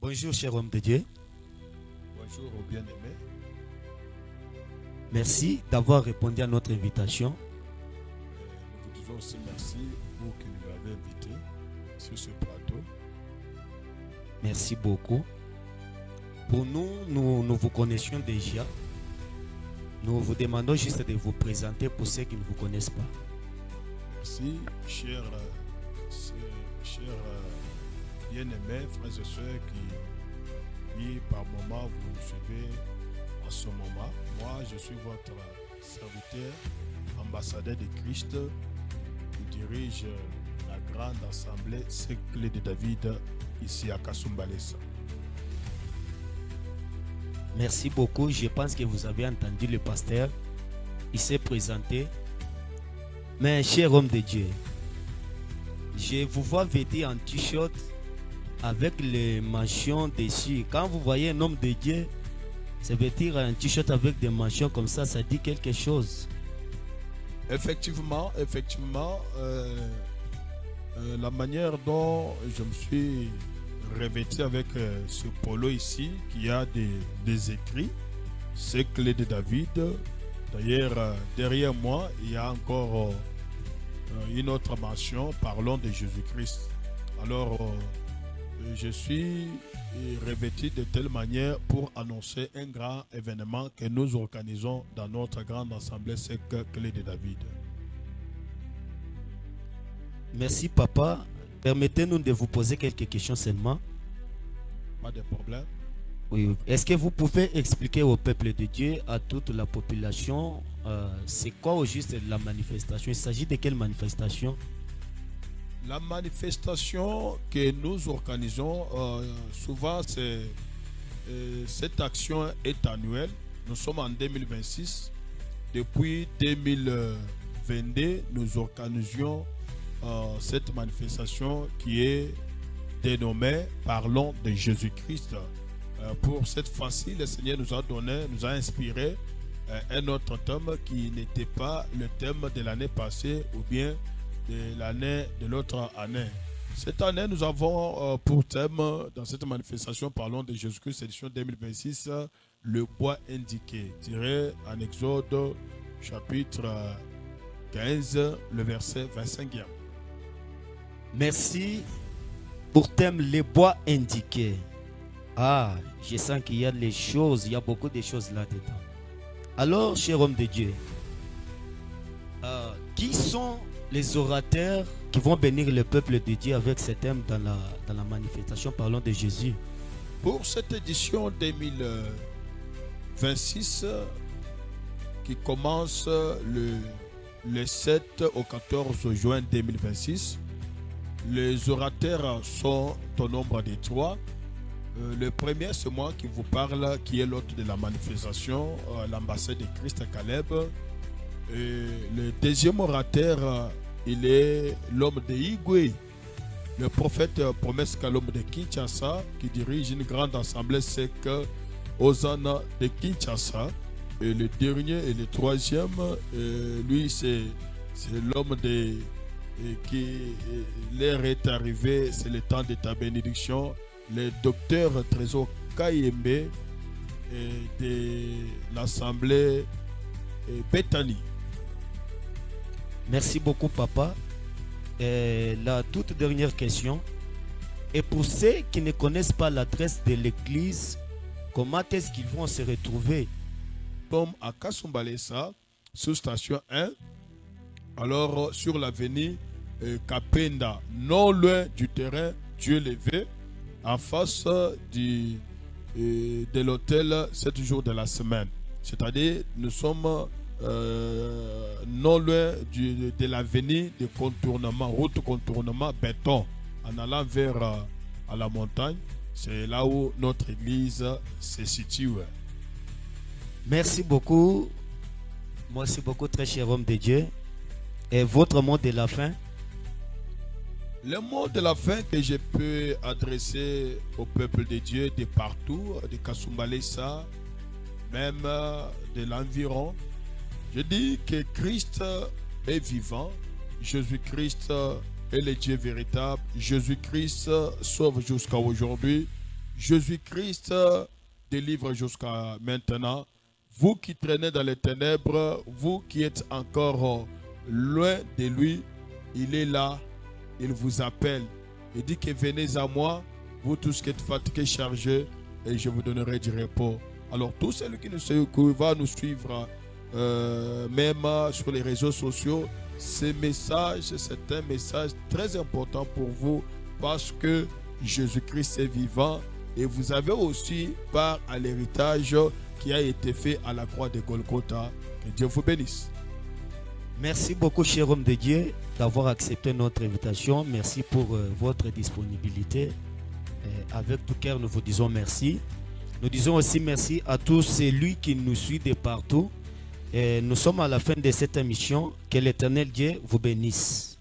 Bonjour, cher homme de Dieu. Bonjour aux bien-aimés. Merci d'avoir répondu à notre invitation. Nous vous disons aussi merci, vous qui nous avez invités sur ce plateau. Merci beaucoup. Pour nous, nous vous connaissions déjà. Nous vous demandons juste de vous présenter pour ceux qui ne vous connaissent pas. Merci, chers bien-aimés, frères et sœurs qui par moment vous nous suivez en ce moment. Moi, je suis votre serviteur, ambassadeur de Christ, qui dirige la grande assemblée Clé de David ici à Kasumbalesa. Merci beaucoup. Je pense que vous avez entendu le pasteur. Il s'est présenté. Mais cher homme de Dieu, je vous vois vêtir en t-shirt avec les mentions dessus. Quand vous voyez un homme de Dieu se vêtir en t-shirt avec des mentions comme ça dit quelque chose. Effectivement, la manière dont je me suis revêtu avec ce polo ici, qui a des écrits, c'est Clé de David. D'ailleurs, derrière moi, il y a encore une autre mention parlant de Jésus-Christ. Alors, je suis revêtu de telle manière pour annoncer un grand événement que nous organisons dans notre grande assemblée Clé de David. Merci papa. Permettez-nous de vous poser quelques questions seulement. Pas de problème. Oui. Est-ce que vous pouvez expliquer au peuple de Dieu, à toute la population, c'est quoi au juste la manifestation? Il s'agit de quelle manifestation? La manifestation que nous organisons, souvent, cette action est annuelle. Nous sommes en 2026. Depuis 2022, nous organisions cette manifestation qui est dénommée Parlons de Jésus-Christ. Pour cette fois-ci, le Seigneur nous a inspiré un autre thème qui n'était pas le thème de l'année passée ou bien de l'autre année. Cette année, nous avons pour thème dans cette manifestation Parlons de Jésus-Christ, édition 2026, le bois indiqué, tiré en Exode chapitre 15, le verset 25e. Merci pour thème les bois indiqués. Ah, je sens qu'il y a les choses, il y a beaucoup de choses là-dedans. Alors, cher homme de Dieu, qui sont les orateurs qui vont bénir le peuple de Dieu avec ce thème dans la manifestation Parlons de Jésus? Pour cette édition 2026 qui commence le 7 au 14 juin 2026, les orateurs sont au nombre de 3. Le premier, c'est moi qui vous parle, qui est l'hôte de la manifestation, l'ambassade de Christ Caleb. Et le deuxième orateur, il est l'homme de Igwe, le prophète Promesse Kalom de Kinshasa, qui dirige une grande assemblée sec Hosanna de Kinshasa. Et le dernier et le troisième, lui, c'est l'homme qui l'heure est arrivée, c'est le temps de ta bénédiction, le docteur Trésor Kayembe de l'assemblée Bethany. Merci beaucoup papa. La toute dernière question. Et pour ceux qui ne connaissent pas l'adresse de l'église, comment est-ce qu'ils vont se retrouver? Comme à Kasumbalesa, sous station 1, alors sur l'avenue Kapenda, non loin du terrain Dieu levé, en face de l'hôtel 7 jours de la semaine. C'est-à-dire, nous sommes non loin de l'avenue de contournement, route contournement béton, en allant vers à la montagne. C'est là où notre église se situe. Merci beaucoup. Merci beaucoup, très cher homme de Dieu. Et votre mot de la fin? Le mot de la fin que je peux adresser au peuple de Dieu de partout, de Kasumbalesa, même de l'environ, je dis que Christ est vivant, Jésus-Christ est le Dieu véritable, Jésus-Christ sauve jusqu'à aujourd'hui, Jésus-Christ délivre jusqu'à maintenant. Vous qui traînez dans les ténèbres, vous qui êtes encore loin de lui, il est là, il vous appelle. Il dit que venez à moi, vous tous qui êtes fatigués, chargés, et je vous donnerai du repos. Alors, tout celui qui va nous suivre, même sur les réseaux sociaux, ce message, c'est un message très important pour vous parce que Jésus-Christ est vivant et vous avez aussi part à l'héritage qui a été fait à la croix de Golgotha. Que Dieu vous bénisse. Merci beaucoup, cher homme de Dieu, d'avoir accepté notre invitation. Merci pour votre disponibilité. Avec tout cœur, nous vous disons merci. Nous disons aussi merci à tous celui qui nous suit de partout. Et nous sommes à la fin de cette émission. Que l'Éternel Dieu vous bénisse.